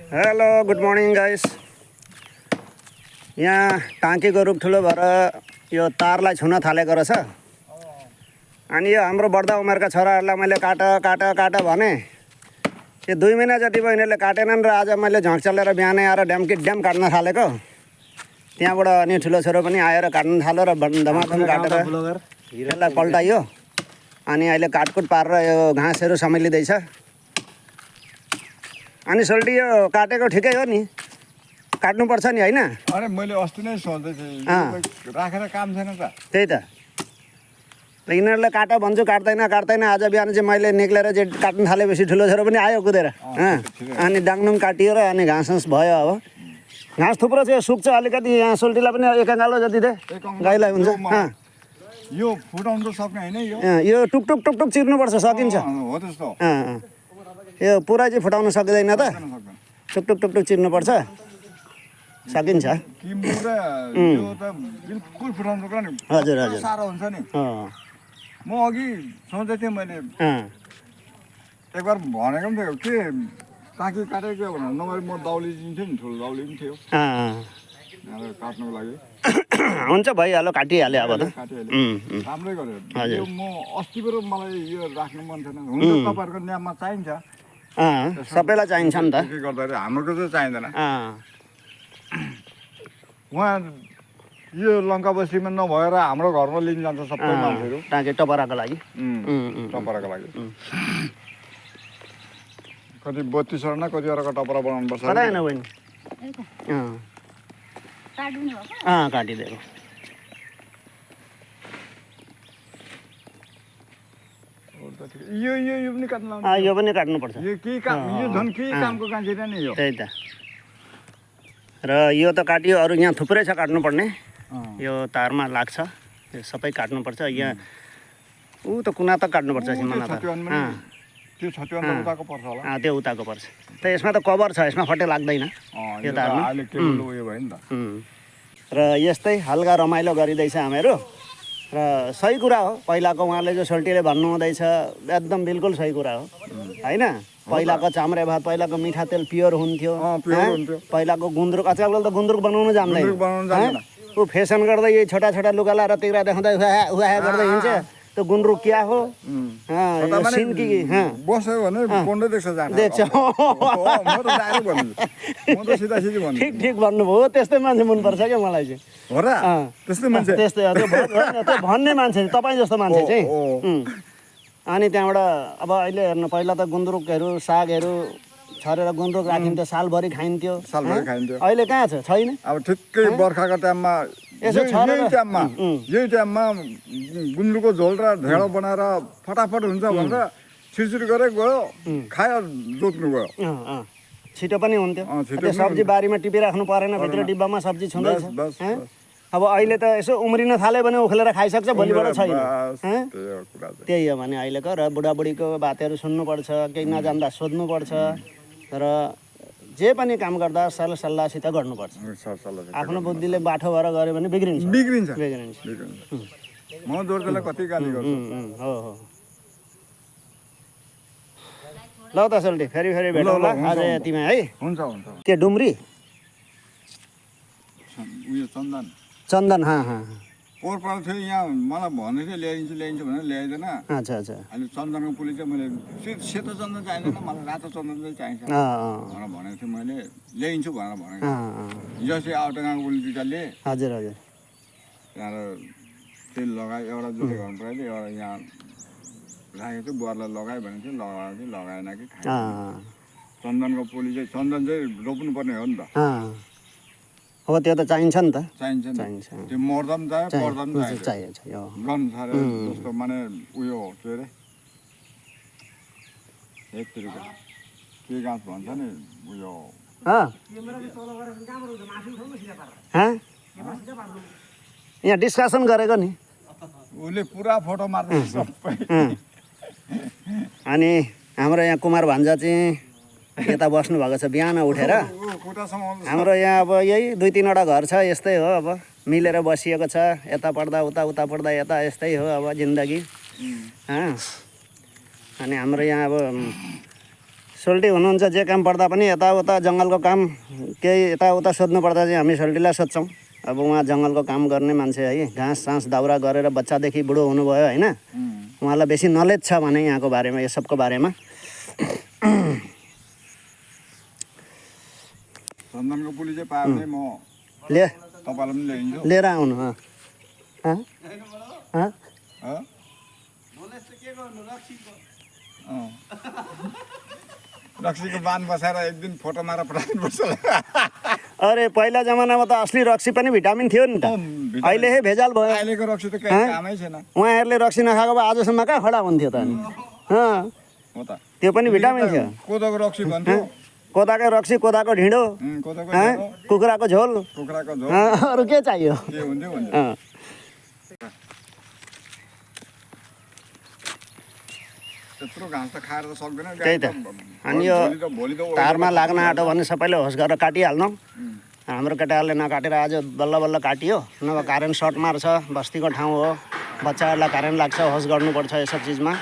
Hello good morning guys. यहाँ टाँकीको रुख ठुलो भएर यो तारलाई छुन थालेको रहेछ। अनि यो हाम्रो बढ्दा उमेरका छोराहरूलाई मैले काट काट काट भने यो 2 महिना जति भयो यिनीहरूले काटेनन् र आज मैले झ्याक चलेर बिहानै आएर ड्याम काट्न थालेको। त्यहाँबाट अनि ठुलो छोरो पनि आएर काट्न थाल्यो र धमाधम काटेर यसलाई पल्टाइयो। अनि अहिले काटकुट पारेर यो घाँसहरू समेलिँदैछ। अनि सोल्टी यो काटेको ठिकै हो नि, काट्नुपर्छ नि होइन? अरे मैले अस्ति नै सोच्दै थिएँ राखेर काम छैन त। त्यही त यिनीहरूले काट भन्छु काट्दैन आज बिहान चाहिँ मैले निक्लेर चाहिँ काट्न थालेपछि ठुलो छोरो पनि आयो कुदेर। अनि डाङडुङ काटियो र अनि घाँस भयो। अब घाँस थुप्रो छ, सुक्छ अलिकति। यहाँ सोल्टीलाई पनि एक अँगालो जति दे, गाईलाई हुन्छ। यो फुटाउनु त सक्ने होइन यो टुकटुक टुकटुक चिर्नुपर्छ, सकिन्छ। हो त्यस्तो। यो पुरा चाहिँ फुटाउनु सक्दैन त, टुकटुक टुकटुक चिर्नुपर्छ, सकिन्छ। किम्बु र यो त बिल्कुल फुटाउनु सक्दैन। हजुर हजुर साह्रो हुन्छ नि। म अघि सोच्दै थिएँ, मैले एकबार भनेको पनि थियो के टाँकी काटेको भनेर, नभए म दाउली दिन्थेँ नि, ठुलो दाउली पनि थियो काट्नुको लागि। हुन्छ भइहाल्यो, काटिहाल्यो अब त। राम्रै गऱ्यो। म अस्तिबाट मलाई यो राख्नु मन थिएन। हुन त तपाईँहरूको न्याममा चाहिन्छ, सबैलाई चाहिन्छ नि त। गर्दाखेरि हाम्रो चाहिँ चाहिँदैन। उहाँ यो लङ्का बस्तीमा नभएर हाम्रो घरमा लिन जान्छ सबै मान्छेहरू टाँके टपराको लागि। टपराको लागि कति 32 वटा कतिवटाको टपरा बनाउनु पर्छ। काटिदिएको यो पनि काट्नु यो पनि काट्नुपर्छ। यो झन् के कामको कान्छेर नि यो। त्यही त। र यो त काटियो, अरू यहाँ थुप्रै छ काट्नुपर्ने। यो तारमा लाग्छ, यो सबै काट्नुपर्छ। यहाँ ऊ त कुना त काट्नुपर्छ सिमाना त। त्यो छतिवन उताको पर्छ होला। त्यो उताको पर्छ। त यसमा त कभर छ, यसमा फटे लाग्दैन यो तारमा। अहिले केबल उयो भयो नि त। र यस्तै हल्का रमाइलो गरिँदैछ हामीहरू। र सही कुरा हो, पहिलाको उहाँले जो सोल्टीले भन्नुहुँदैछ एकदम बिल्कुल सही कुरा हो होइन? पहिलाको चाम्रे भात, पहिलाको मिठा तेल प्योर हुन्थ्यो। पहिलाको गुन्द्रुक, आजकल त गुन्द्रुक बनाउनु जान्दैन। ऊ फेसन गर्दै यही छोटा छोटा लुगा लाएर तिग्रा देखाउँदै उहाँ गर्दै हिँड्छ। त्यो गुन्द्रुक क्या हो? सिन्की बस्यो भने पन्ध्र देख्छ। ठिक ठिक भन्नुभयो। त्यस्तै मान्छे मनपर्छ क्या मलाई चाहिँ। हो र? त्यस्तै मान्छे, त्यस्तै त्यो भन्ने मान्छे, तपाईँ जस्तो मान्छे चाहिँ। अनि त्यहाँबाट अब अहिले हेर्नु, पहिला त गुन्द्रुकहरू सागहरू छरेर गुन्द्रुक राखिन्थ्यो, सालभरि खाइन्थ्यो। अहिले कहाँ छ? छैन। अब ठिक्कै बर्खाको टाइममा यही टाइममा गुन्द्रुकको झोल र ढेँडो बनाएर फटाफट हुन्छ भनेर छिरछिर गरेर गयो, खायो, जोत्नु गयो। छिटो पनि हुन्थ्यो। सब्जी बारीमा टिपिराख्नु परेन, भित्र डिब्बामा सब्जी छुँदैछ। अब अहिले त यसो उम्रिन थाल्यो भने उखेलेर खाइसक्छ, भोलिबाट छैन। त्यही हो भने अहिलेको। र बुढाबुढीको बातहरू सुन्नुपर्छ, केही नजान्दा सोध्नुपर्छ। र जे पनि काम गर्दा सल्लाहसित गर्नुपर्छ। आफ्नो बुद्धिले बाठो भएर गऱ्यो भने बिग्रिन्छ। म जोड्दैलाई कति गाली गर्छु। हो हो। ल त सोल्टी, फेरि भेटौँला आज यतिमा है। हुन्छ हुन्छ। के डुम्री? उयो चन्दन। चन्दन। पोहोर पाल थियो यहाँ, मलाई भन्दै थियो ल्याइदिन्छु भनेर ल्याइदिएन। अच्छा अच्छा। अहिले चन्दनको पुली चाहिँ मैले सेतो चन्दन चाहिँदैन, मलाई रातो चन्दन चाहिँ चाहिन्छ भनेर भनेको थिएँ। मैले ल्याइदिन्छु भनेर भनेको थिएँ। हिजो चाहिँ आउटगाउँको पुली दुइटा लिएँ। हजुर हजुर। त्यहाँबाट तेल लगाएँ, एउटा जोडे गर्नु पऱ्यो, एउटा यहाँ राखेको थियो, बुहारलाई लगाएँ भनेको थियो, लगायो कि लगाएन कि खाएँ। चन्दनको पुली चाहिँ चन्दन चाहिँ रोप्नु पर्ने हो नि त। अब त्यो त चाहिन्छ नि त। चाहिन्छ। त्यो मर्दा पनि चाहियो, पर्दा पनि चाहियो। गन छारे जस्तो माने उयो के अरे एक तरिका के गाछ भन्छ नि उयो। यहाँ डिस्कसन गरेको नि, उसले पुरा फोटो मार्छ सबै। अनि हाम्रो यहाँ कुमार भान्जा चाहिँ यता बस्नु भएको छ बिहान उठेर। हाम्रो यहाँ अब यही 2-3वटा घर छ, यस्तै हो। अब मिलेर बसिएको छ, यता पढ्दा उता, उता पढ्दा यता, यस्तै हो अब जिन्दगी। अनि हाम्रो यहाँ अब सोल्टी हुनुहुन्छ जे काम पर्दा पनि यताउता जङ्गलको काम केही यताउता सोध्नु पर्दा चाहिँ हामी सोल्टीलाई सोध्छौँ। अब उहाँ जङ्गलको काम गर्ने मान्छे है, घाँस सास दाउरा गरेर बच्चादेखि बुढो हुनुभयो होइन, उहाँलाई बेसी नलेज छ भने यहाँको बारेमा, यो सबको बारेमा। चन्दनको पुली चाहिँ पायो भने म तपाईँलाई पनि ल्याइदिन्छु। लिएर आउनु। रक्सीको बान बसाएर एक दिन फोटो मारेर पठाउनुपर्छ। अरे पहिला जमानामा त असली रक्सी पनि भिटामिन थियो नि त, अहिले हे भेजाल भयो। अहिलेको रक्सी त केही कामै छैन। उहाँहरूले रक्सी नखाएको भए आजसम्म कहाँ खडा हुन्थ्यो त अनि? हो त, त्यो पनि भिटामिन थियो। कोदोको रक्सी भन्थ्यो, कोदाको रक्सी, कोदाको ढिँडो, कोदोको कुखुराको झोल, कुखुराको झोल, अरू के चाहियो? के हुन्थ्यो। त्यत्रो घाँस त खाएर त सक्दैन। त्यही त। अनि यो तारमा लाग्न आँटो भने सबैले होस गरेर काटिहाल्नु। हाम्रो केटाहरूले नकाटेर आज बल्ल बल्ल काटियो, नभए कारेन्ट सर्ट मार्छ, बस्तीको ठाउँ हो, बच्चाहरूलाई कारेन्ट लाग्छ, होस गर्नुपर्छ यो सब चिजमा।